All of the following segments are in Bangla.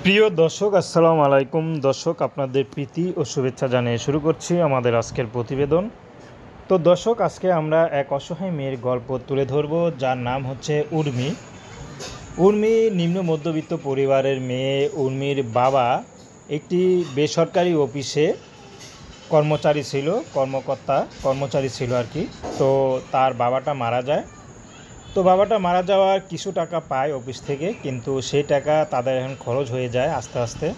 প্রিয় দর্শক, আসসালামু আলাইকুম। দর্শক, আপনাদের প্রীতি ও শুভেচ্ছা জানিয়ে শুরু করছি আমাদের আজকের প্রতিবেদন। তো দর্শক, আজকে আমরা এক অসহায় মেয়ের গল্প তুলে ধরব, যার নাম হচ্ছে উর্মি। উর্মি নিম্ন মধ্যবিত্ত পরিবারের মেয়ে। উর্মির বাবা একটি বেসরকারি অফিসে কর্মচারী ছিল আর কি। তো তার বাবাটা মারা যায়। তো বাবাটা মারা যাওয়ার কিছু টাকা পায় অফিস থেকে, কিন্তু সেই টাকা তাদের এখন খরচ হয়ে যায় আস্তে আস্তে।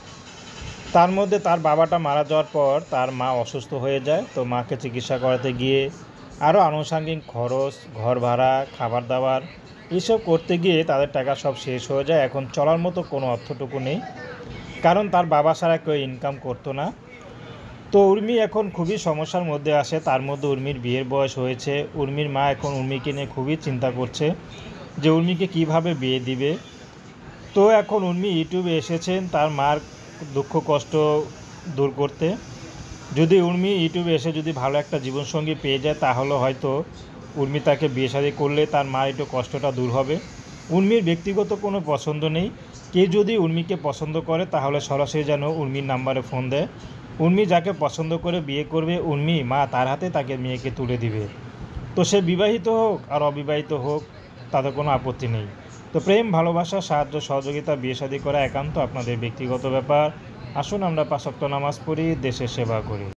তার মধ্যে তার বাবাটা মারা যাওয়ার পর তার মা অসুস্থ হয়ে যায়। তো মাকে চিকিৎসা করাতে গিয়ে আরও আনুষঙ্গিক খরচ, ঘর ভাড়া, খাবার দাবার এইসব করতে গিয়ে তাদের টাকা সব শেষ হয়ে যায়। এখন চলার মতো কোনো অর্থটুকু নেই, কারণ তার বাবা ছাড়া কেউ ইনকাম করতো না। তো উর্মি এখন খুবই সমস্যার মধ্যে আসে। তার মধ্যে উর্মির বিয়ের বয়স হয়েছে। উর্মির মা এখন উর্মিকে নিয়ে খুবই চিন্তা করছে যে উর্মিকে কিভাবে বিয়ে দিবে। তো এখন উর্মি ইউটিউবে এসেছেন তার মার দুঃখ কষ্ট দূর করতে। যদি উর্মি ইউটিউবে এসে যদি ভালো একটা জীবনসঙ্গী পেয়ে যায়, তাহলে হয়তো উর্মি তাকে বিয়ে শাদী করলে তার মার একটু কষ্টটা দূর হবে। উর্মির ব্যক্তিগত কোনো পছন্দ নেই। কেউ যদি উর্মিকে পছন্দ করে তাহলে সরাসরি যেন উর্মির নাম্বারে ফোন দেয়। উর্মি যাকে পছন্দ করে বিয়ে করবে, উর্মি মা তার হাতে তাকে মেয়েকে তুলে দিবে। তো সে বিবাহিত হোক আর অবিবাহিত হোক, তাতে কোনো আপত্তি নেই। তো প্রেম, ভালোবাসা, সাহায্য, সহযোগিতা, বিয়ে শাদী করা একান্ত আপনাদের ব্যক্তিগত ব্যাপার। আসুন আমরা ৫ ওয়াক্ত নামাজ পড়ি, দেশের সেবা করি।